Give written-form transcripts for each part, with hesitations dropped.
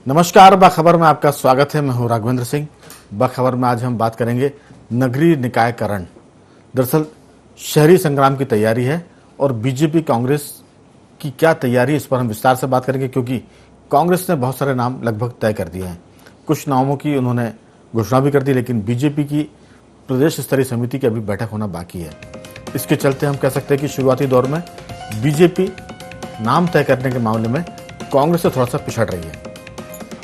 नमस्कार, बखबर में आपका स्वागत है। मैं हूं राघवेंद्र सिंह। बखबर में आज हम बात करेंगे नगरीय निकायकरण। दरअसल शहरी संग्राम की तैयारी है और बीजेपी कांग्रेस की क्या तैयारी, इस पर हम विस्तार से बात करेंगे, क्योंकि कांग्रेस ने बहुत सारे नाम लगभग तय कर दिए हैं। कुछ नामों की उन्होंने घोषणा भी कर दी, लेकिन बीजेपी की प्रदेश स्तरीय समिति की अभी बैठक होना बाकी है। इसके चलते हम कह सकते हैं कि शुरुआती दौर में बीजेपी नाम तय करने के मामले में कांग्रेस से थोड़ा सा पिछड़ रही है।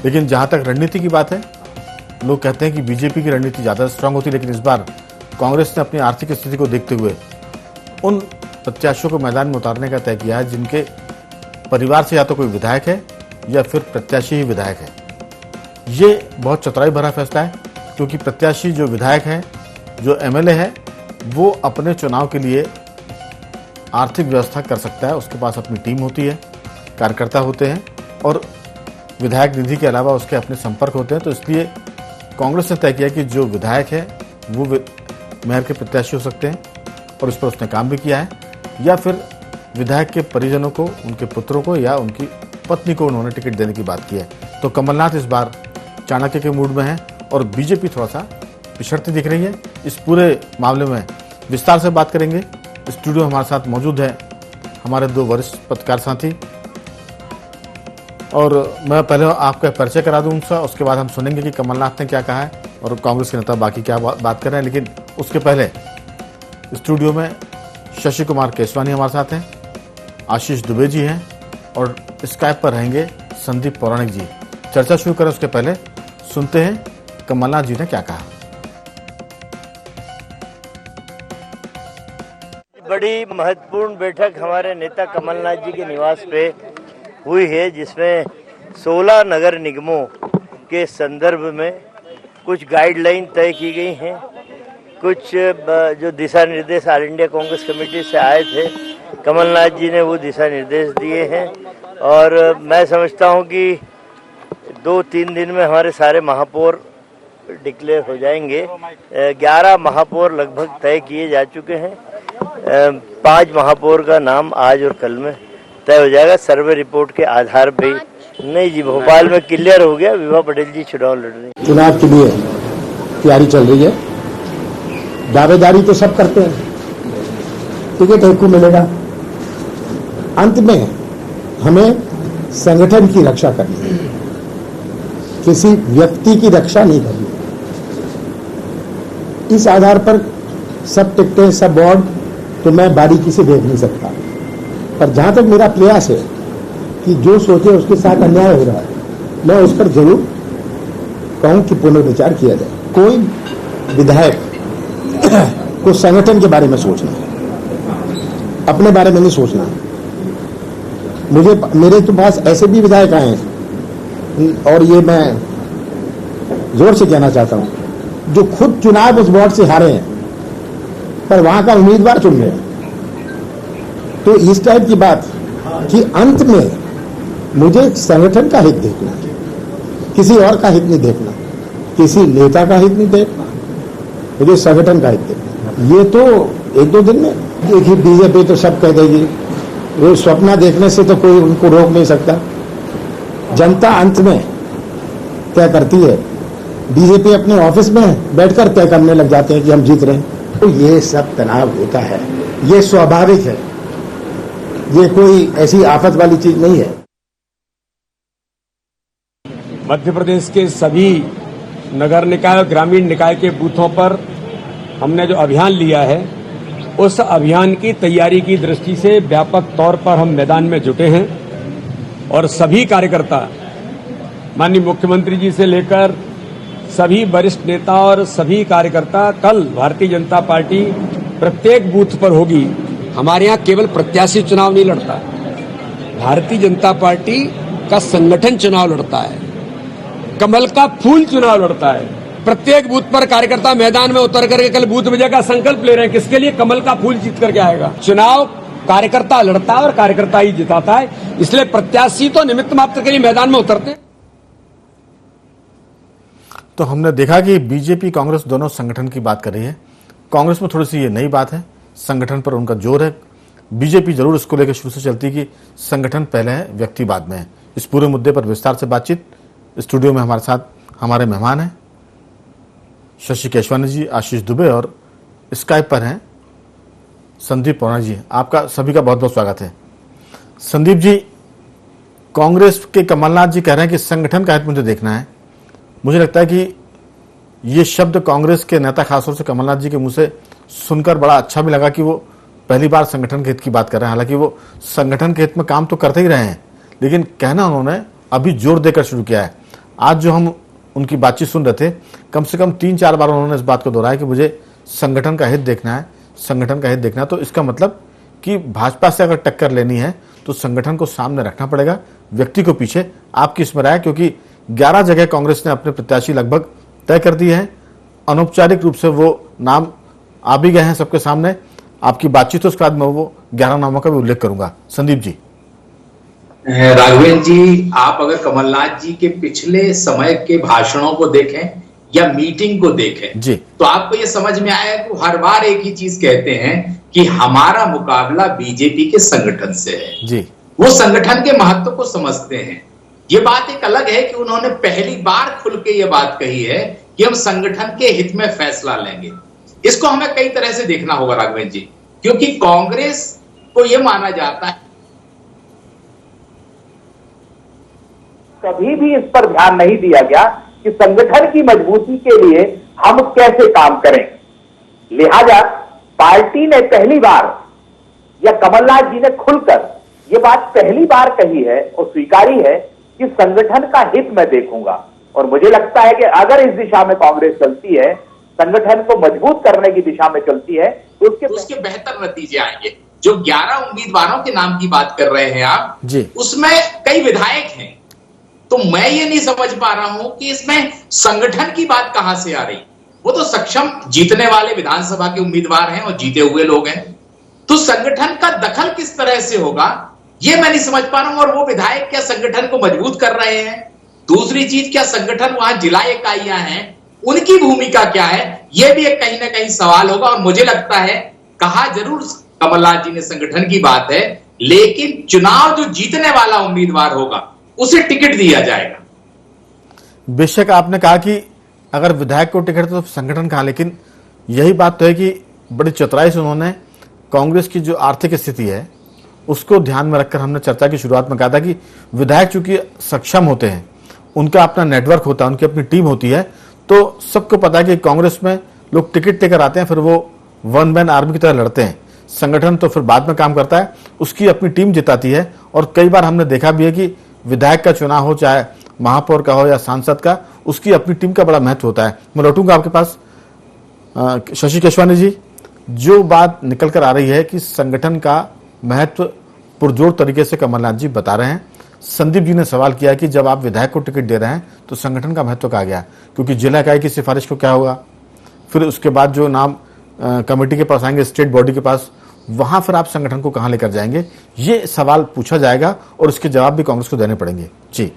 लेकिन जहां तक रणनीति की बात है, लोग कहते हैं कि बीजेपी की रणनीति ज़्यादा स्ट्रांग होती है, लेकिन इस बार कांग्रेस ने अपनी आर्थिक स्थिति को देखते हुए उन प्रत्याशियों को मैदान में उतारने का तय किया है जिनके परिवार से या तो कोई विधायक है या फिर प्रत्याशी ही विधायक है। ये बहुत चतुराई भरा फैसला है, क्योंकि प्रत्याशी जो विधायक है, जो एमएलए है, वो अपने चुनाव के लिए आर्थिक व्यवस्था कर सकता है। उसके पास अपनी टीम होती है, कार्यकर्ता होते हैं और विधायक निधि के अलावा उसके अपने संपर्क होते हैं। तो इसलिए कांग्रेस ने तय किया कि जो विधायक है वो मेयर के प्रत्याशी हो सकते हैं, और इस पर उसने काम भी किया है, या फिर विधायक के परिजनों को, उनके पुत्रों को या उनकी पत्नी को उन्होंने टिकट देने की बात की है। तो कमलनाथ इस बार चाणक्य के मूड में है और बीजेपी थोड़ा सा पिछड़ती दिख रही है। इस पूरे मामले में विस्तार से बात करेंगे। स्टूडियो हमारे साथ मौजूद है हमारे दो वरिष्ठ पत्रकार साथी, और मैं पहले आपका परिचय करा दूं उनसे, उसके बाद हम सुनेंगे कि कमलनाथ ने क्या कहा है और कांग्रेस के नेता बाकी क्या बात कर रहे हैं। लेकिन उसके पहले स्टूडियो में शशि कुमार केसवानी हमारे साथ हैं, आशीष दुबे जी हैं और स्काइप पर रहेंगे संदीप पौराणिक जी। चर्चा शुरू करें उसके पहले सुनते हैं कमलनाथ जी ने क्या कहा। बड़ी महत्वपूर्ण बैठक हमारे नेता कमलनाथ जी के निवास पे हुई है, जिसमें 16 नगर निगमों के संदर्भ में कुछ गाइडलाइन तय की गई हैं। कुछ जो दिशा निर्देश ऑल इंडिया कांग्रेस कमेटी से आए थे, कमलनाथ जी ने वो दिशा निर्देश दिए हैं। और मैं समझता हूं कि 2-3 दिन में हमारे सारे महापौर डिक्लेयर हो जाएंगे। 11 महापौर लगभग तय किए जा चुके हैं। 5 महापौर का नाम आज और कल में तय हो जाएगा सर्वे रिपोर्ट के आधार पे। नहीं जी, भोपाल में क्लियर हो गया, विभा पटेल जी चुनाव लड़ रही हैं। चुनाव के लिए तैयारी चल रही है। दावेदारी तो सब करते हैं, टिकट एक को मिलेगा। अंत में हमें संगठन की रक्षा करनी है, किसी व्यक्ति की रक्षा नहीं करनी। इस आधार पर सब टिकटें, सब बोर्ड तो मैं बारीकी से देख नहीं सकता, पर जहां तक मेरा प्रयास है कि जो सोचे उसके साथ अन्याय हो रहा है, मैं उस पर जरूर कहूं कि पुनर्विचार किया जाए। कोई विधायक को संगठन के बारे में सोचना है, अपने बारे में नहीं सोचना है। मेरे तो पास ऐसे भी विधायक आए हैं, और ये मैं जोर से कहना चाहता हूं, जो खुद चुनाव उस वार्ड से हारे हैं पर वहां का उम्मीदवार चुन रहे हैं। तो इस टाइप की बात कि अंत में मुझे संगठन का हित देखना है, किसी और का हित नहीं देखना, किसी नेता का हित नहीं देखना, मुझे संगठन का हित देखना। ये तो 1-2 दिन में देखिए, बीजेपी तो सब कह देगी, वो स्वप्न देखने से तो कोई उनको रोक नहीं सकता। जनता अंत में तय करती है। बीजेपी अपने ऑफिस में बैठकर तय करने लग जाते हैं कि हम जीत रहे हैं। तो ये सब तनाव होता है, ये स्वाभाविक है, ये कोई ऐसी आफत वाली चीज नहीं है। मध्य प्रदेश के सभी नगर निकाय और ग्रामीण निकाय के बूथों पर हमने जो अभियान लिया है, उस अभियान की तैयारी की दृष्टि से व्यापक तौर पर हम मैदान में जुटे हैं। और सभी कार्यकर्ता, माननीय मुख्यमंत्री जी से लेकर सभी वरिष्ठ नेता और सभी कार्यकर्ता, कल भारतीय जनता पार्टी प्रत्येक बूथ पर होगी। हमारे यहाँ केवल प्रत्याशी चुनाव नहीं लड़ता, भारतीय जनता पार्टी का संगठन चुनाव लड़ता है, कमल का फूल चुनाव लड़ता है। प्रत्येक बूथ पर कार्यकर्ता मैदान में उतर करके कल बूथ विजय का संकल्प ले रहे हैं। किसके लिए? कमल का फूल जीत करके आएगा। चुनाव कार्यकर्ता लड़ता है और कार्यकर्ता ही जिताता है, इसलिए प्रत्याशी तो निमित्त मात्र के लिए मैदान में उतरते हैं। तो हमने देखा कि बीजेपी कांग्रेस दोनों संगठन की बात कर रही है। कांग्रेस में थोड़ी सी ये नई बात है, संगठन पर उनका जोर है। बीजेपी जरूर इसको लेकर शुरू से चलती कि संगठन पहले है, व्यक्ति बाद में है। इस पूरे मुद्दे पर विस्तार से बातचीत स्टूडियो में हमारे साथ हमारे मेहमान हैं शशि केशवानी जी, आशीष दुबे और स्काइप पर हैं संदीप पौना जी। आपका सभी का बहुत बहुत स्वागत है। संदीप जी, कांग्रेस के कमलनाथ जी कह रहे हैं कि संगठन का हित मुझे देखना है। मुझे लगता है कि ये शब्द कांग्रेस के नेता खासतौर से कमलनाथ जी के मुंह से सुनकर बड़ा अच्छा भी लगा कि वो पहली बार संगठन के हित की बात कर रहे हैं। हालांकि वो संगठन के हित में काम तो करते ही रहे हैं, लेकिन कहना उन्होंने अभी जोर देकर शुरू किया है। आज जो हम उनकी बातचीत सुन रहे थे, कम से कम 3-4 बार उन्होंने इस बात को दोहराया कि मुझे संगठन का हित देखना है, संगठन का हित देखना है। तो इसका मतलब कि भाजपा से अगर टक्कर लेनी है तो संगठन को सामने रखना पड़ेगा, व्यक्ति को पीछे। आपकी इसमें राय, क्योंकि 11 जगह कांग्रेस ने अपने प्रत्याशी लगभग तय कर दिए हैं, अनौपचारिक रूप से वो नाम आ भी गए हैं सबके सामने। आपकी बातचीत, तो उसके बाद मैं वो 11 नामों का भी उल्लेख करूंगा। संदीप जी। राघवेंद्र जी, आप अगर कमलनाथ जी के पिछले समय के भाषणों को देखें या मीटिंग को देखें जी, तो आपको यह समझ में आया कि हर बार एक ही चीज कहते हैं कि हमारा मुकाबला बीजेपी के संगठन से है जी। वो संगठन के महत्व को समझते हैं। ये बात एक अलग है कि उन्होंने पहली बार खुल के ये बात कही है कि हम संगठन के हित में फैसला लेंगे। इसको हमें कई तरह से देखना होगा राघवेंद्र जी, क्योंकि कांग्रेस को यह माना जाता है, कभी भी इस पर ध्यान नहीं दिया गया कि संगठन की मजबूती के लिए हम कैसे काम करें। लिहाजा पार्टी ने पहली बार, या कमलनाथ जी ने खुलकर यह बात पहली बार कही है और स्वीकारी है कि संगठन का हित मैं देखूंगा। और मुझे लगता है कि अगर इस दिशा में कांग्रेस चलती है, संगठन को मजबूत करने की दिशा में चलती है, तो उसके बेहतर नतीजे आएंगे। जो 11 उम्मीदवारों के नाम की बात कर रहे हैं आप जी, उसमें कई विधायक हैं, तो मैं ये नहीं समझ पा रहा हूं कि इसमें संगठन की बात कहां से आ रही। वो तो सक्षम जीतने वाले विधानसभा के उम्मीदवार हैं और जीते हुए लोग हैं, तो संगठन का दखल किस तरह से होगा ये मैं नहीं समझ पा रहा हूं। और वो विधायक क्या संगठन को मजबूत कर रहे हैं? दूसरी चीज, क्या संगठन वहां जिला इकाइयां हैं, उनकी भूमिका क्या है? यह भी एक कहीं ना कहीं सवाल होगा। और मुझे लगता है कहा जरूर कमलनाथ जी ने संगठन की बात है, लेकिन चुनाव जो जीतने वाला उम्मीदवार होगा उसे टिकट दिया जाएगा। बेशक आपने कहा कि अगर विधायक को टिकट तो संगठन कहा, लेकिन यही बात तो है कि बड़ी चतुराई से उन्होंने कांग्रेस की जो आर्थिक स्थिति है उसको ध्यान में रखकर, हमने चर्चा की शुरुआत में कहा था कि विधायक चूंकि सक्षम होते हैं, उनका अपना नेटवर्क होता है, उनकी अपनी टीम होती है, तो सबको पता है कि कांग्रेस में लोग टिकट लेकर आते हैं, फिर वो वन मैन आर्मी की तरह लड़ते हैं। संगठन तो फिर बाद में काम करता है, उसकी अपनी टीम जिताती है। और कई बार हमने देखा भी है कि विधायक का चुनाव हो, चाहे महापौर का हो या सांसद का, उसकी अपनी टीम का बड़ा महत्व होता है। मैं लौटूंगा आपके पास शशि केशवानी जी। जो बात निकल कर आ रही है कि संगठन का महत्व पुरजोर तरीके से कमलनाथ जी बता रहे हैं। संदीप जी ने सवाल किया कि जब आप विधायक को टिकट दे रहे हैं तो संगठन का महत्व कहा गया, क्योंकि जिला इकाई की सिफारिश को क्या होगा, फिर उसके बाद जो नाम कमेटी के पास आएंगे, स्टेट बॉडी के पास, वहां फिर आप संगठन को कहां लेकर जाएंगे, ये सवाल पूछा जाएगा और इसके जवाब भी कांग्रेस को देने पड़ेंगे। जी,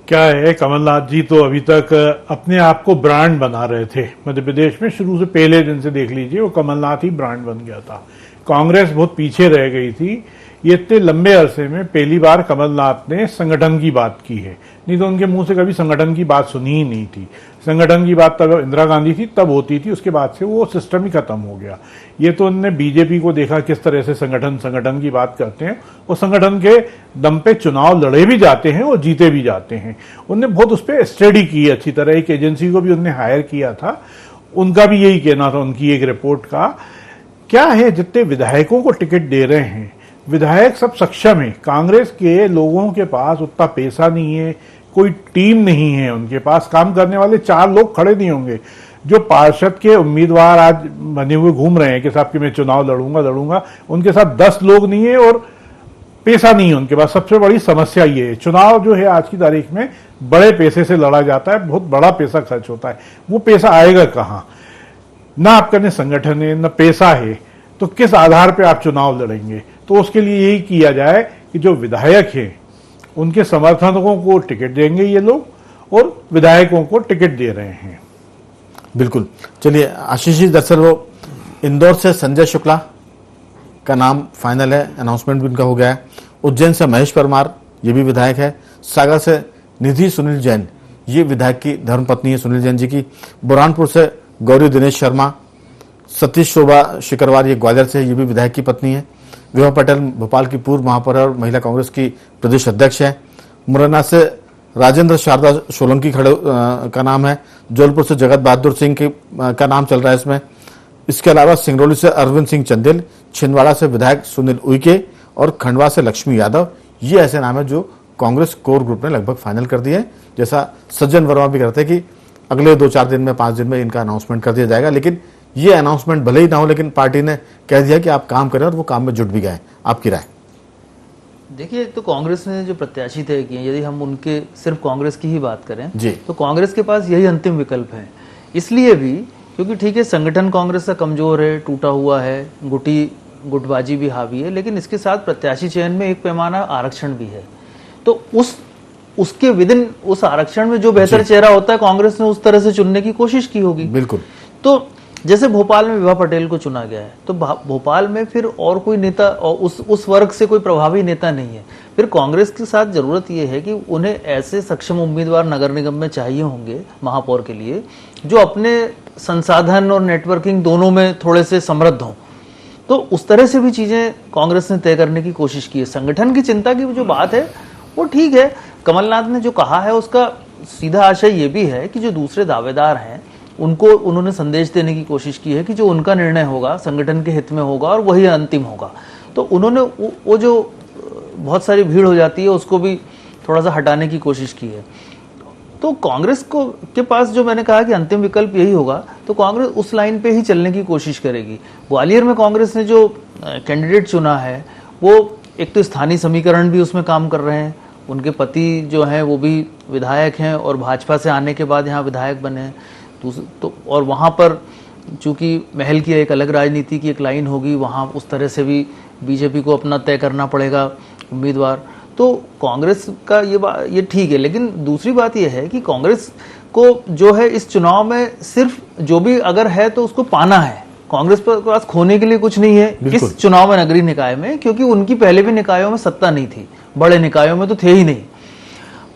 क्या है, कमलनाथ जी तो अभी तक अपने आप को ब्रांड बना रहे थे मध्य प्रदेश में। शुरू से पहले दिन से देख लीजिए, वो कमलनाथ ही ब्रांड बन गया था। कांग्रेस बहुत पीछे रह गई थी। ये इतने लंबे अरसे में पहली बार कमलनाथ ने संगठन की बात की है, नहीं तो उनके मुंह से कभी संगठन की बात सुनी ही नहीं थी। संगठन की बात तब इंदिरा गांधी थी तब होती थी, उसके बाद से वो सिस्टम ही खत्म हो गया। ये तो उन्होंने बीजेपी को देखा किस तरह से संगठन की बात करते हैं, और संगठन के दम पे चुनाव लड़े भी जाते हैं और जीते भी जाते हैं। उनने बहुत उस पर स्टडी की अच्छी तरह, एक एजेंसी को भी उनने हायर किया था, उनका भी यही कहना था उनकी एक रिपोर्ट का। क्या है, जितने विधायकों को टिकट दे रहे हैं, विधायक सब सक्षम है। कांग्रेस के लोगों के पास उतना पैसा नहीं है, कोई टीम नहीं है उनके पास, काम करने वाले 4 लोग खड़े नहीं होंगे। जो पार्षद के उम्मीदवार आज बने हुए घूम रहे हैं कि साहब कि मैं चुनाव लड़ूंगा, उनके साथ 10 लोग नहीं है और पैसा नहीं है उनके पास। सबसे बड़ी समस्या ये है। चुनाव जो है आज की तारीख में बड़े पैसे से लड़ा जाता है, बहुत बड़ा पैसा खर्च होता है। वो पैसा आएगा कहाँ? ना आपका न संगठन है न पैसा है, तो किस आधार पर आप चुनाव लड़ेंगे? तो उसके लिए यही किया जाए कि जो विधायक हैं उनके समर्थकों को टिकट देंगे ये लोग, और विधायकों को टिकट दे रहे हैं। बिल्कुल। चलिए आशीष जी, दरअसल वो इंदौर से संजय शुक्ला का नाम फाइनल है, अनाउंसमेंट भी उनका हो गया है। उज्जैन से महेश परमार, ये भी विधायक है। सागर से निधि सुनील जैन, ये विधायक की धर्मपत्नी है सुनील जैन जी की। बुरहानपुर से गौरी दिनेश शर्मा, सतीश शोभा शिकरवार, ये ग्वालियर से, ये भी विधायक की पत्नी है। विभा पटेल भोपाल की पूर्व महापौर और महिला कांग्रेस की प्रदेश अध्यक्ष है। मुरैना से राजेंद्र शारदा सोलंकी खड़े का नाम है। जौलपुर से जगत बहादुर सिंह का नाम चल रहा है इसमें। इसके अलावा सिंगरौली से अरविंद सिंह चंदेल, छिंदवाड़ा से विधायक सुनील उइके और खंडवा से लक्ष्मी यादव, ये ऐसे नाम है जो कांग्रेस कोर ग्रुप ने लगभग फाइनल कर दिए हैं। जैसा सज्जन वर्मा भी कहते हैं कि अगले 2-4 दिन में, 5 दिन में इनका अनाउंसमेंट कर दिया जाएगा। लेकिन ये अनाउंसमेंट भले ही ना हो, लेकिन पार्टी ने कह दिया कि आप काम करें और वो काम में जुट भी गए। आपकी राय? देखिए, तो कांग्रेस ने जो प्रत्याशी तय किए, यदि हम उनके सिर्फ कांग्रेस की ही बात करें जी, तो कांग्रेस के पास यही अंतिम विकल्प है। इसलिए भी क्योंकि ठीक है, संगठन कांग्रेस का कमजोर है, टूटा हुआ है, गुटबाजी भी हावी है, लेकिन इसके साथ प्रत्याशी चयन में एक पैमाना आरक्षण भी है। तो उसके विदिन उस आरक्षण में जो बेहतर चेहरा होता है, कांग्रेस ने उस तरह से चुनने की कोशिश की होगी। बिल्कुल। तो जैसे भोपाल में विभा पटेल को चुना गया है, तो भोपाल में फिर और कोई नेता और उस वर्ग से कोई प्रभावी नेता नहीं है। फिर कांग्रेस के साथ जरूरत यह है कि उन्हें ऐसे सक्षम उम्मीदवार नगर निगम में चाहिए होंगे महापौर के लिए, जो अपने संसाधन और नेटवर्किंग दोनों में थोड़े से समृद्ध हों। तो उस तरह से भी चीजें कांग्रेस ने तय करने की कोशिश की है। संगठन की चिंता की जो बात है वो ठीक है, कमलनाथ ने जो कहा है उसका सीधा आशय ये भी है कि जो दूसरे दावेदार हैं उनको उन्होंने संदेश देने की कोशिश की है कि जो उनका निर्णय होगा संगठन के हित में होगा और वही अंतिम होगा। तो उन्होंने वो जो बहुत सारी भीड़ हो जाती है उसको भी थोड़ा सा हटाने की कोशिश की है। तो कांग्रेस के पास जो मैंने कहा कि अंतिम विकल्प यही होगा, तो कांग्रेस उस लाइन पे ही चलने की कोशिश करेगी। ग्वालियर में कांग्रेस ने जो कैंडिडेट चुना है वो एक तो स्थानीय समीकरण भी उसमें काम कर रहे हैं, उनके पति जो हैं वो भी विधायक हैं और भाजपा से आने के बाद यहाँ विधायक बने हैं। तो और वहाँ पर चूंकि महल की एक अलग राजनीति की एक लाइन होगी, वहाँ उस तरह से भी बीजेपी को अपना तय करना पड़ेगा उम्मीदवार। तो कांग्रेस का ये ठीक है, लेकिन दूसरी बात ये है कि कांग्रेस को जो है इस चुनाव में सिर्फ जो भी अगर है तो उसको पाना है। कांग्रेस के पास खोने के लिए कुछ नहीं है इस चुनाव में नगरीय निकाय में, क्योंकि उनकी पहले भी निकायों में सत्ता नहीं थी, बड़े निकायों में तो थे ही नहीं।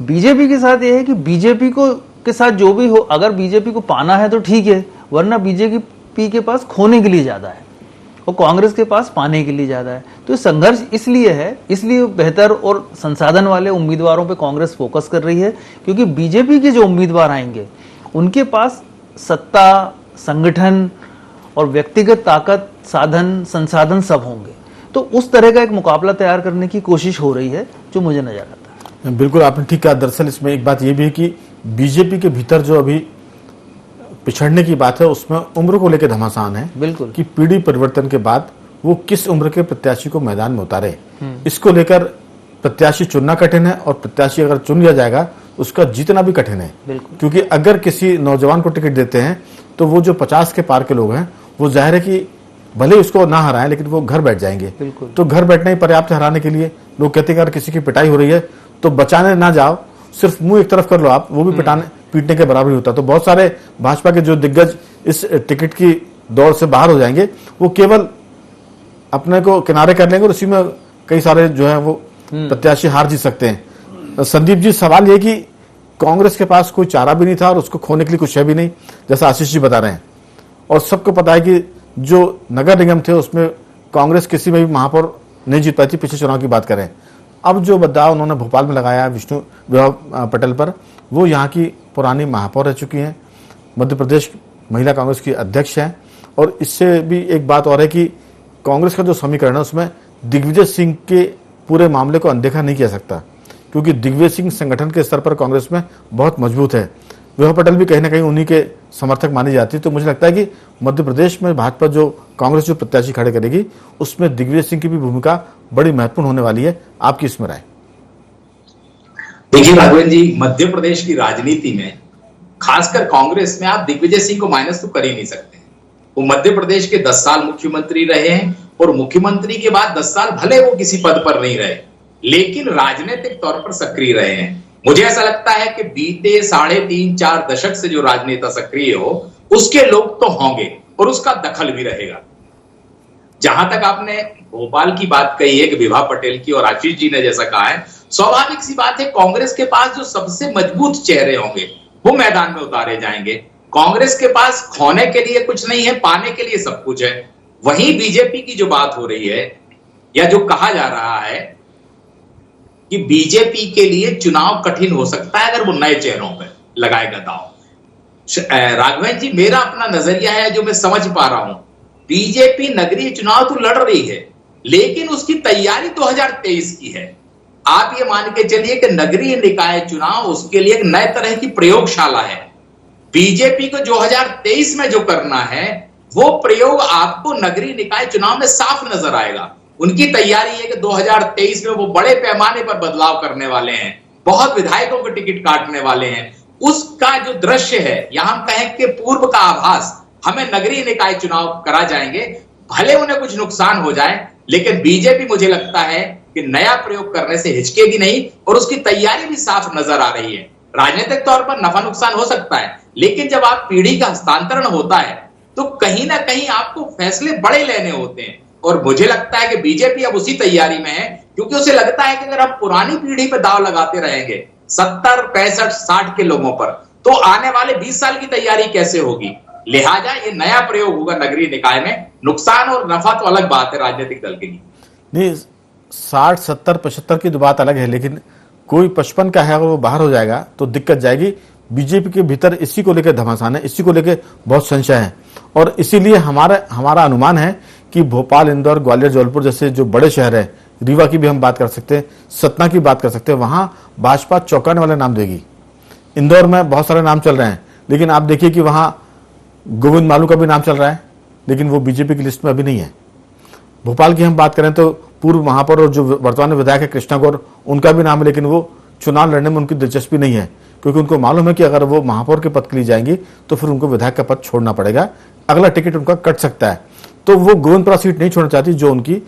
बीजेपी के साथ ये है कि बीजेपी के साथ जो भी हो, अगर बीजेपी को पाना है तो ठीक है, वरना बीजेपी के पास खोने के लिए ज्यादा है और कांग्रेस के पास पाने के लिए ज्यादा है। तो संघर्ष इसलिए है, इसलिए बेहतर और संसाधन वाले उम्मीदवारों पे कांग्रेस फोकस कर रही है, क्योंकि बीजेपी के जो उम्मीदवार आएंगे उनके पास सत्ता, संगठन और व्यक्तिगत ताकत, साधन, संसाधन सब होंगे। तो उस तरह का एक मुकाबला तैयार करने की कोशिश हो रही है जो मुझे नजर आता है। बिल्कुल, आपने ठीक कहा। दरअसल इसमें एक बात यह भी है कि बीजेपी के भीतर जो अभी पिछड़ने की बात है उसमें उम्र को लेकर घमासान है। बिल्कुल, कि पीढ़ी परिवर्तन के बाद वो किस उम्र के प्रत्याशी को मैदान में उतारे, इसको लेकर प्रत्याशी चुनना कठिन है और प्रत्याशी अगर चुन लिया जाएगा उसका जीतना भी कठिन है। क्योंकि अगर किसी नौजवान को टिकट देते हैं तो वो जो 50 के पार के लोग हैं वो जाहिर है कि भले उसको ना हराएं लेकिन वो घर बैठ जाएंगे। तो घर बैठना ही पर्याप्त है हराने के लिए। लोग कहते हैं अगर किसी की पिटाई हो रही है तो बचाने ना जाओ, सिर्फ मुंह एक तरफ कर लो आप, वो भी पीटने के बराबर ही होता है। तो बहुत सारे भाजपा के जो दिग्गज इस टिकट की दौड़ से बाहर हो जाएंगे, वो केवल अपने को किनारे कर लेंगे और उसी में कई सारे जो है वो प्रत्याशी हार जीत सकते हैं। संदीप जी, सवाल ये कि कांग्रेस के पास कोई चारा भी नहीं था और उसको खोने के लिए कुछ है भी नहीं, जैसा आशीष जी बता रहे हैं, और सबको पता है कि जो नगर निगम थे उसमें कांग्रेस किसी में भी महापौर नहीं जीत पाई थी, पिछले चुनाव की बात करें। अब जो बदलाव उन्होंने भोपाल में लगाया विभा पटेल पर, वो यहाँ की पुरानी महापौर रह चुकी हैं, मध्य प्रदेश महिला कांग्रेस की अध्यक्ष हैं। और इससे भी एक बात और है कि कांग्रेस का जो समीकरण है उसमें दिग्विजय सिंह के पूरे मामले को अनदेखा नहीं किया सकता, क्योंकि दिग्विजय सिंह संगठन के स्तर पर कांग्रेस में बहुत मजबूत है। विभा पटेल भी कहीं ना कहीं उन्हीं के समर्थक मानी जाती है। तो मुझे लगता है कि मध्य प्रदेश में भाजपा जो कांग्रेस जो प्रत्याशी खड़े करेगी उसमें दिग्विजय सिंह की भी भूमिका बड़ी महत्वपूर्ण होने वाली है। आपकी इसमें राय? देखिए राघवेंद्र जी, मध्य प्रदेश की राजनीति में खासकर कांग्रेस में आप दिग्विजय सिंह को माइनस तो कर ही नहीं सकते। वो मध्य प्रदेश के 10 साल मुख्यमंत्री रहे हैं और मुख्यमंत्री के बाद 10 साल भले वो किसी पद पर नहीं रहे, लेकिन राजनीतिक तौर पर सक्रिय रहे हैं। मुझे ऐसा लगता है कि बीते 3.5-4 दशक से जो राजनेता सक्रिय हो उसके लोग तो होंगे और उसका दखल भी रहेगा। जहां तक आपने भोपाल की बात कही है कि विभा पटेल की, और आशीष जी ने जैसा कहा है, स्वाभाविक सी बात है कांग्रेस के पास जो सबसे मजबूत चेहरे होंगे वो मैदान में उतारे जाएंगे। कांग्रेस के पास खोने के लिए कुछ नहीं है, पाने के लिए सब कुछ है। वहीं बीजेपी की जो बात हो रही है या जो कहा जा रहा है कि बीजेपी के लिए चुनाव कठिन हो सकता है अगर वो नए चेहरों पर लगाएगा दांव। राघवेंद्र जी, मेरा अपना नजरिया है जो मैं समझ पा रहा हूं, बीजेपी नगरीय चुनाव तो लड़ रही है लेकिन उसकी तैयारी 2023 की है। आप ये मान के चलिए कि नगरीय निकाय चुनाव उसके लिए एक नए तरह की प्रयोगशाला है। बीजेपी को 2023 में जो करना है वो प्रयोग आपको नगरीय निकाय चुनाव में साफ नजर आएगा। उनकी तैयारी है कि 2023 में वो बड़े पैमाने पर बदलाव करने वाले हैं, बहुत विधायकों के टिकट काटने वाले हैं। उसका जो दृश्य है या हम कहें कि पूर्व का आभास हमें नगरीय निकाय चुनाव करा जाएंगे, भले उन्हें कुछ नुकसान हो जाए लेकिन बीजेपी मुझे लगता है कि नया प्रयोग करने से हिचकेगी नहीं और उसकी तैयारी भी साफ नजर आ रही है। राजनीतिक तौर पर नफा नुकसान हो सकता है लेकिन जब आप पीढ़ी का हस्तांतरण होता है तो कहीं ना कहीं आपको फैसले बड़े लेने होते हैं और मुझे लगता है कि बीजेपी अब उसी तैयारी में है क्योंकि उसे लगता है कि अगर हम पुरानी पीढ़ी पर दाव लगाते रहेंगे 70, 65, 60 के लोगों पर तो आने वाले 20 साल की तैयारी कैसे होगी। लिहाजा ये नया प्रयोग होगा नगरीय निकाय में। नुकसान और नफा तो अलग बात है राजनीतिक दल के लिए। नहीं, 60, 70, 75 की तो बात अलग है लेकिन कोई 55 का है अगर वो बाहर हो जाएगा तो दिक्कत जाएगी। बीजेपी के भीतर इसी को लेकर घमासान है, इसी को लेकर बहुत संशय है और इसीलिए हमारा अनुमान है कि भोपाल, इंदौर, ग्वालियर, जबलपुर जैसे जो बड़े शहर है, रीवा की भी हम बात कर सकते हैं, सतना की बात कर सकते हैं, वहां भाजपा चौंकाने वाले नाम देगी। इंदौर में बहुत सारे नाम चल रहे हैं लेकिन आप देखिए कि वहां गोविंद मालू का भी नाम चल रहा है लेकिन वो बीजेपी की लिस्ट में अभी नहीं है। भोपाल की हम बात करें तो पूर्व महापौर और जो वर्तमान विधायक है कृष्णा गौर, उनका भी नाम है लेकिन वो चुनाव लड़ने में उनकी दिलचस्पी नहीं है क्योंकि उनको मालूम है कि अगर वो महापौर के पद के लिए जाएंगी तो फिर उनको विधायक का पद छोड़ना पड़ेगा, अगला टिकट उनका कट सकता है। तो वो गोविंदपुरा सीट नहीं छोड़ना चाहती जो उनकी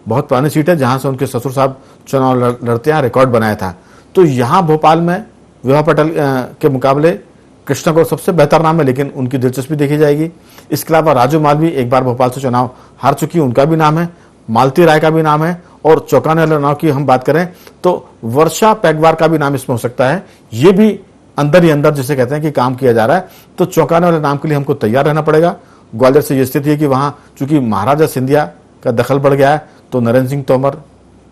बहुत पुरानी सीट है जहां से उनके ससुर साहब चुनाव लड़ते हैं, रिकॉर्ड बनाया था। तो यहां भोपाल में विभा पटेल के मुकाबले कृष्णा गौर सबसे बेहतर नाम है लेकिन उनकी दिलचस्पी देखी जाएगी। इसके अलावा राजू मालवी एक बार भोपाल से चुनाव हार चुकी, उनका भी नाम है, मालती राय का भी नाम है और चौंकाने वाले नाम की हम बात करें तो वर्षा पैगवार का भी नाम इसमें हो सकता है। ये भी अंदर ही अंदर जिसे कहते हैं कि काम किया जा रहा है। तो चौंकाने वाले नाम के लिए हमको तैयार रहना पड़ेगा। ग्वालियर से ये स्थिति है कि वहां चूंकि महाराजा सिंधिया का दखल बढ़ गया है तो नरेंद्र सिंह तोमर,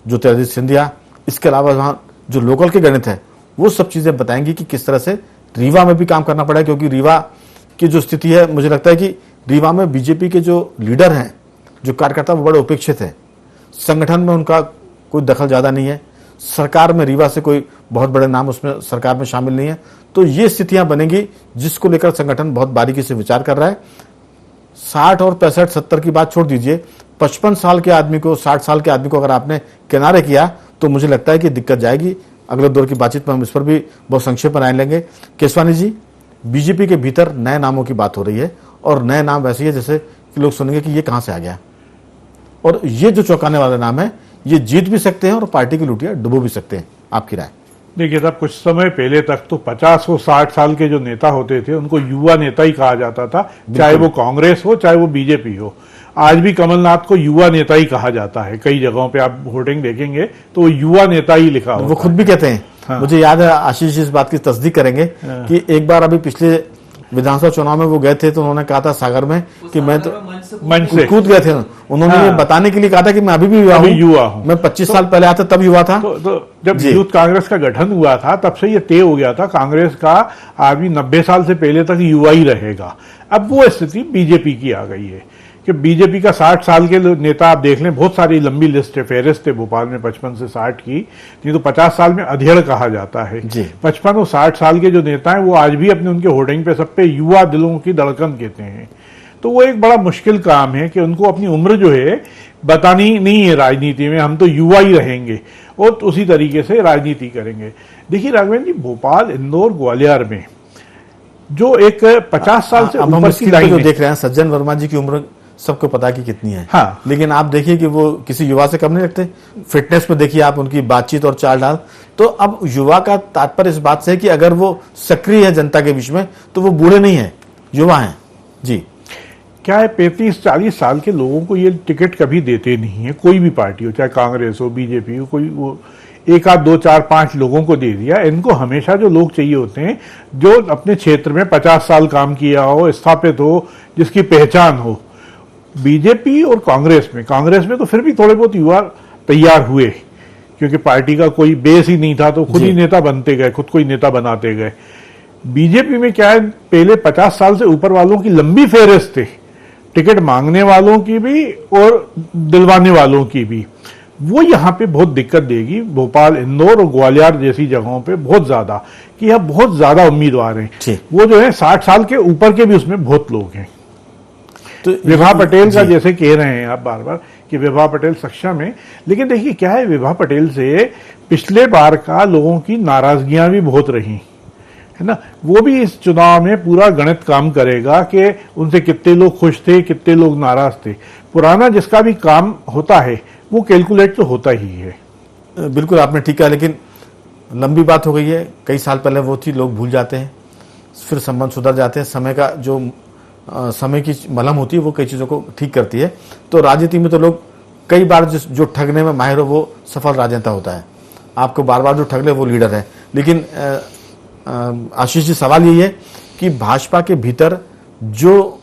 ज्योतिरादित्य सिंधिया, इसके अलावा वहां जो लोकल के गणित है वो सब चीजें बताएंगी कि किस तरह से रीवा में भी काम करना पड़ेगा क्योंकि रीवा की जो स्थिति है मुझे लगता है कि रीवा में बीजेपी के जो लीडर हैं, जो कार्यकर्ता, वो बड़े उपेक्षित है। संगठन में उनका कोई दखल ज्यादा नहीं है, सरकार में रीवा से कोई बहुत बड़े नाम उसमें सरकार में शामिल नहीं है। तो ये स्थितियां बनेंगी जिसको लेकर संगठन बहुत बारीकी से विचार कर रहा है। 60 और 65, 70 की बात छोड़ दीजिए, 55 साल के आदमी को, 60 साल के आदमी को अगर आपने किनारे किया तो मुझे लगता है कि दिक्कत जाएगी। अगले दौर की बातचीत में हम इस पर भी बहुत संक्षेप में राय लेंगे। केसवानी जी, बीजेपी के भीतर नए नामों की बात हो रही है और नए नाम वैसे ही है जैसे कि लोग सुनेंगे कि ये कहां से आ गया और ये जो चौंकाने वाले नाम है ये जीत भी सकते हैं और पार्टी की लुटिया डुबो भी सकते हैं। आपकी राय? देखिए साहब, कुछ समय पहले तक तो 50 और 60 साल के जो नेता होते थे उनको युवा नेता ही कहा जाता था, चाहे वो कांग्रेस हो चाहे वो बीजेपी हो। आज भी कमलनाथ को युवा नेता ही कहा जाता है। कई जगहों पे आप होर्डिंग देखेंगे तो वो युवा नेता ही लिखा होता है। वो खुद भी कहते हैं। हाँ। मुझे याद है, आशीष इस बात की तस्दीक करेंगे कि एक बार अभी पिछले विधानसभा चुनाव में वो गए थे तो उन्होंने कहा था सागर में कि मैं तो मंच से कूद गए थे। उन्होंने ये बताने के लिए कहा था कि मैं अभी भी युवा हूँ। मैं 25 साल पहले आता तब युवा था। तो जब यूथ कांग्रेस का गठन हुआ था तब से ये तय हो गया था कांग्रेस का आदमी 90 साल से पहले तक युवा ही रहेगा। अब वो स्थिति बीजेपी की आ गई है कि बीजेपी का 60 साल के नेता आप देख लें, बहुत सारी लंबी लिस्ट है, फेहरिस्त है भोपाल में 55 से 60 की, नहीं तो 50 साल में अधेड़ कहा जाता है। 55 और 60 साल के जो नेता हैं वो आज भी अपने उनके होर्डिंग पे सब पे युवा दिलों की धड़कन कहते हैं। तो वो एक बड़ा मुश्किल काम है कि उनको अपनी उम्र जो है बतानी नहीं है राजनीति में, हम तो युवा ही रहेंगे और उसी तरीके से राजनीति करेंगे। देखिए राघवेंद्र जी, भोपाल, इंदौर, ग्वालियर में जो एक 50 साल से ऊपर की लाइन जो देख रहे हैं, सज्जन वर्मा जी की उम्र सबको पता कि कितनी है। हाँ। लेकिन आप देखिए कि वो किसी युवा से कम नहीं लगते। फिटनेस में देखिए आप उनकी बातचीत और चाल डाल। तो अब युवा का तात्पर्य इस बात से है कि अगर वो सक्रिय है जनता के बीच में तो वो बूढ़े नहीं है, युवा हैं। जी, क्या है, 35-40 साल के लोगों को ये टिकट कभी देते नहीं है, कोई भी पार्टी हो, चाहे कांग्रेस हो, बीजेपी हो, कोई वो एक आध 2 4 5 लोगों को दे दिया। इनको हमेशा जो लोग चाहिए होते हैं जो अपने क्षेत्र में 50 साल काम किया हो, स्थापित हो, जिसकी पहचान हो। बीजेपी और कांग्रेस में तो फिर भी थोड़े बहुत युवा तैयार हुए, क्योंकि पार्टी का कोई बेस ही नहीं था, तो खुद ही नेता बनते गए, खुद को ही नेता बनाते गए। बीजेपी में क्या है, पहले 50 साल से ऊपर वालों की लंबी फेहरिस्त थे, टिकट मांगने वालों की भी और दिलवाने वालों की भी। वो यहाँ पे बहुत दिक्कत देगी, भोपाल, इंदौर और ग्वालियर जैसी जगहों पे बहुत ज्यादा, कि यहाँ बहुत ज्यादा उम्मीदवार हैं। वो जो है 60 साल के ऊपर के भी उसमें बहुत लोग हैं। तो विभा पटेल का जैसे कह रहे हैं आप बार बार कि विभा पटेल सक्षम है, लेकिन देखिए क्या है, विभा पटेल से पिछले बार का लोगों की नाराजगियां भी बहुत रही है ना। वो भी इस चुनाव में पूरा गणित काम करेगा कि उनसे कितने लोग खुश थे, कितने लोग नाराज थे। पुराना जिसका भी काम होता है वो कैलकुलेट तो होता ही है। बिल्कुल आपने ठीक कहा, लेकिन लंबी बात हो गई है। कई साल पहले वो थी, लोग भूल जाते हैं, फिर संबंध सुधर जाते हैं। समय का जो समय की मलहम होती है वो कई चीज़ों को ठीक करती है। तो राजनीति में तो लोग कई बार जो ठगने में माहिर हो वो सफल राजनेता होता है। आपको बार बार जो ठग ले वो लीडर है। लेकिन आशीष जी, सवाल यही है कि भाजपा के भीतर जो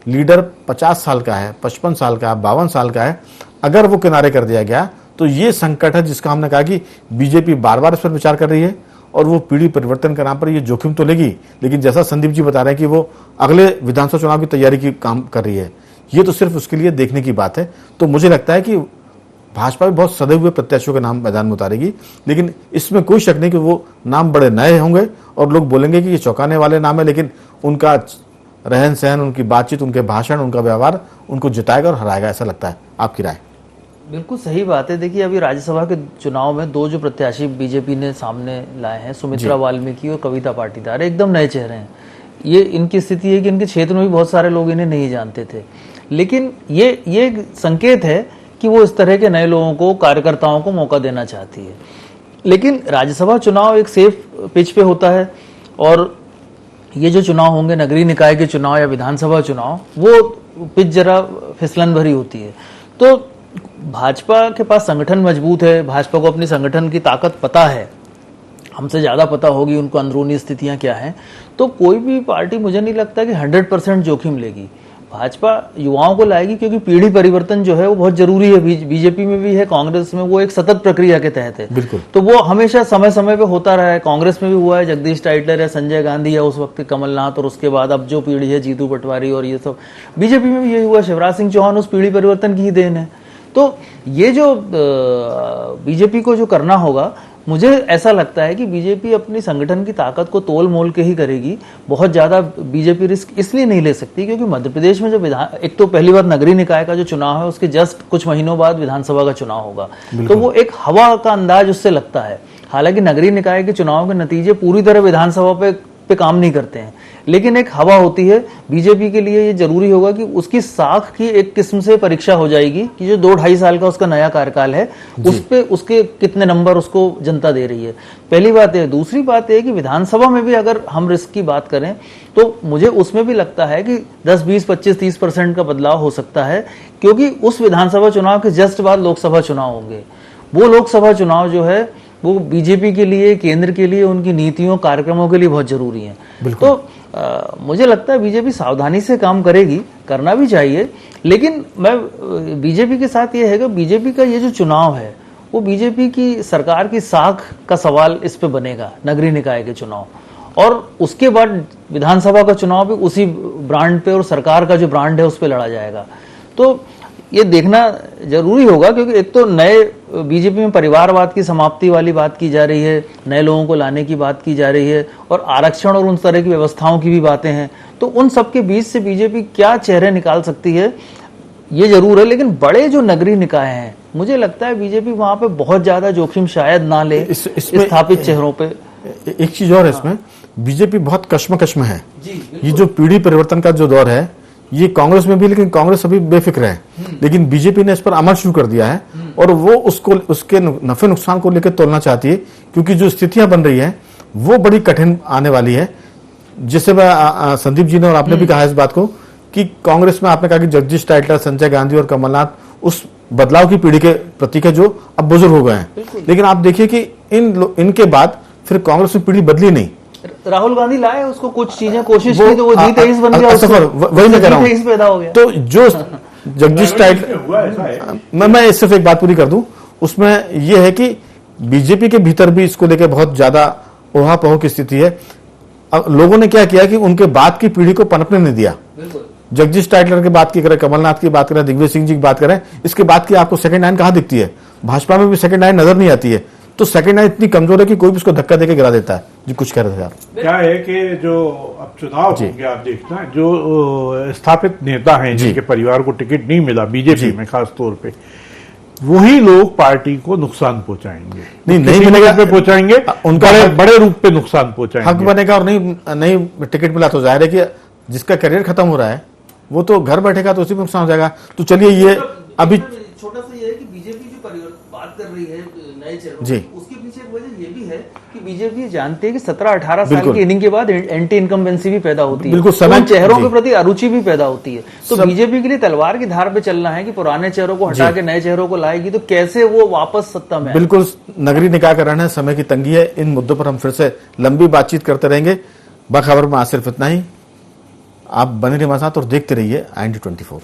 लीडर 50 साल का है, 55 साल का है, 52 साल का है, अगर वो किनारे कर दिया गया तो ये संकट है जिसका हमने कहा कि बीजेपी बार बार इस पर विचार कर रही है और वो पीढ़ी परिवर्तन के नाम पर ये जोखिम तो लेगी, लेकिन जैसा संदीप जी बता रहे हैं कि वो अगले विधानसभा चुनाव की तैयारी की काम कर रही है। ये तो सिर्फ उसके लिए देखने की बात है। तो मुझे लगता है कि भाजपा भी बहुत सदे हुए प्रत्याशियों के नाम मैदान में उतारेगी, लेकिन इसमें कोई शक नहीं कि वो नाम बड़े नए होंगे और लोग बोलेंगे कि ये चौंकाने वाले नाम है, लेकिन उनका रहन सहन, उनकी बातचीत, उनके भाषण, उनका व्यवहार उनको जिताएगा और हराएगा, ऐसा लगता है। आपकी राय? बिल्कुल सही बात है। देखिए अभी राज्यसभा के चुनाव में 2 जो प्रत्याशी बीजेपी ने सामने लाए हैं, सुमित्रा वाल्मीकि और कविता पाटीदार, एकदम नए चेहरे हैं। ये इनकी स्थिति है कि इनके क्षेत्र में भी बहुत सारे लोग इन्हें नहीं जानते थे, लेकिन ये संकेत है कि वो इस तरह के नए लोगों को, कार्यकर्ताओं को मौका देना चाहती है। लेकिन राज्यसभा चुनाव एक सेफ पिच पे होता है और ये जो चुनाव होंगे, नगरीय निकाय के चुनाव या विधानसभा चुनाव, वो पिच जरा फिसलन भरी होती है। तो भाजपा के पास संगठन मजबूत है, भाजपा को अपनी संगठन की ताकत पता है, हमसे ज्यादा पता होगी उनको अंदरूनी स्थितियां क्या हैं। तो कोई भी पार्टी मुझे नहीं लगता कि 100% जोखिम लेगी। भाजपा युवाओं को लाएगी क्योंकि पीढ़ी परिवर्तन जो है वो बहुत जरूरी है। बीजेपी में भी है, कांग्रेस में, वो एक सतत प्रक्रिया के तहत है। बिल्कुल। तो वो हमेशा समय समय पे होता रहा है। कांग्रेस में भी हुआ है, जगदीश टाइटलर है, संजय गांधी है, उस वक्त कमलनाथ, और उसके बाद अब जो पीढ़ी है जीतू पटवारी और ये सब। बीजेपी में भी यही हुआ, शिवराज सिंह चौहान उस पीढ़ी परिवर्तन की ही देन है। तो ये जो बीजेपी को जो करना होगा, मुझे ऐसा लगता है कि बीजेपी अपनी संगठन की ताकत को तोल मोल के ही करेगी। बहुत ज्यादा बीजेपी रिस्क इसलिए नहीं ले सकती क्योंकि मध्य प्रदेश में जो एक तो पहली बार नगरीय निकाय का जो चुनाव है उसके जस्ट कुछ महीनों बाद विधानसभा का चुनाव होगा, तो वो एक हवा का अंदाज उससे लगता है। हालांकि नगरीय निकाय के चुनाव के नतीजे पूरी तरह विधानसभा पे काम नहीं करते हैं, लेकिन एक हवा होती है। बीजेपी के लिए ये जरूरी होगा कि उसकी साख की एक किस्म से परीक्षा हो जाएगी कि जो 2-2.5 साल का उसका नया कार्यकाल है, उस पे उसके कितने नंबर उसको जनता दे रही है। पहली बात है। दूसरी बात है कि विधानसभा में भी अगर हम रिस्क की बात करें तो मुझे उसमें भी लगता है कि 10, 20, 25, 30% का बदलाव हो सकता है, क्योंकि उस विधानसभा चुनाव के जस्ट बाद लोकसभा चुनाव होंगे। वो लोकसभा चुनाव जो है वो बीजेपी के लिए, केंद्र के लिए, उनकी नीतियों, कार्यक्रमों के लिए बहुत जरूरी है। तो मुझे लगता है बीजेपी सावधानी से काम करेगी, करना भी चाहिए। लेकिन मैं बीजेपी के साथ ये है कि बीजेपी का ये जो चुनाव है वो बीजेपी की सरकार की साख का सवाल इस पे बनेगा, नगरीय निकाय के चुनाव, और उसके बाद विधानसभा का चुनाव भी उसी ब्रांड पे और सरकार का जो ब्रांड है उस पे लड़ा जाएगा। तो ये देखना जरूरी होगा, क्योंकि एक तो नए बीजेपी में परिवारवाद की समाप्ति वाली बात की जा रही है, नए लोगों को लाने की बात की जा रही है, और आरक्षण और उन तरह की व्यवस्थाओं की भी बातें हैं। तो उन सबके बीच से बीजेपी क्या चेहरे निकाल सकती है ये जरूर है। लेकिन बड़े जो नगरीय निकाय हैं, मुझे लगता है बीजेपी वहां पे बहुत ज्यादा जोखिम शायद ना ले स्थापित चेहरों पे। एक चीज और है इसमें, बीजेपी बहुत कश्मकश में है। ये जो पीढ़ी परिवर्तन का जो दौर है ये कांग्रेस में भी, लेकिन कांग्रेस अभी बेफिक्र है, लेकिन बीजेपी ने इस पर अमल शुरू कर दिया है और वो उसके नफे नुकसान को लेकर तोलना चाहती है, क्योंकि जो स्थितियां बन रही है वो बड़ी कठिन आने वाली है। जिससे संदीप जी ने और आपने भी कहा इस बात को कि कांग्रेस में आपने कहा कि जगदीश टाइटलर, संजय गांधी और कमलनाथ उस बदलाव की पीढ़ी के प्रतीक है जो अब बुजुर्ग हो गए हैं। लेकिन आप देखिए कि इनके बाद फिर कांग्रेस में पीढ़ी बदली नहीं। राहुल गांधी लाए उसको, कुछ चीजें कोशिश वो- की तो वो G23 बन गया, वही मैं कह रहा G23 पैदा हो हूं। गया। तो जो जगदीश टाइटलर, मैं सिर्फ एक बात पूरी कर दूं, उसमें यह है कि बीजेपी के भीतर भी इसको लेकर बहुत ज्यादा ओहापोह की स्थिति है। अब लोगों ने क्या किया कि उनके बाद की पीढ़ी को पनपने नहीं दिया। जगदीश टाइटलर की बात की करें, कमलनाथ की बात करें, दिग्विजय सिंह जी की बात करें, इसके बाद की आपको सेकंड लाइन कहां दिखती है? भाजपा में भी सेकंड लाइन नजर नहीं आती है। तो सेकंड लाइन इतनी कमजोर है कि कोई भी उसको धक्का देकर गिरा देता है। जी कुछ कह रहे थे आप? क्या है कि जो अब चुनाव होंगे, आप देखना, जो स्थापित नेता हैं जिनके परिवार को टिकट नहीं मिला बीजेपी में खास तौर पे, वही लोग पार्टी को नुकसान पहुंचाएंगे। नहीं मिलेगा पे पहुंचाएंगे, उनका बड़े रूप पे नुकसान पहुंचाएंगे। हक बनेगा और नहीं टिकट मिला तो जाहिर है कि जिसका करियर खत्म हो रहा है वो तो घर बैठेगा तो उसी में नुकसान हो जाएगा। तो चलिए ये अभी छोटा सा ये है कि बीजेपी जो बात कर रही है नए चेहरों जी, उसके पीछे एक वजह ये भी है कि बीजेपी जानती है कि 17-18 साल बिल्कुल। की इनिंग के बाद एंटी इनकम्बेंसी भी पैदा होती है, बिल्कुल, समय- उन चेहरों जी। के प्रति अरुचि भी पैदा होती है। तो बीजेपी के लिए तलवार की धार पे चलना है कि पुराने चेहरों को हटा के नए चेहरों को लाएगी, तो कैसे वो वापस सत्ता में आए। बिल्कुल नगरीय निकाय का रण है, समय की तंगी है। इन मुद्दों पर हम फिर से लंबी बातचीत करते रहेंगे। बखबर में आज सिर्फ इतना ही। आप बने रहिए हमारे साथ और देखते रहिए IND24।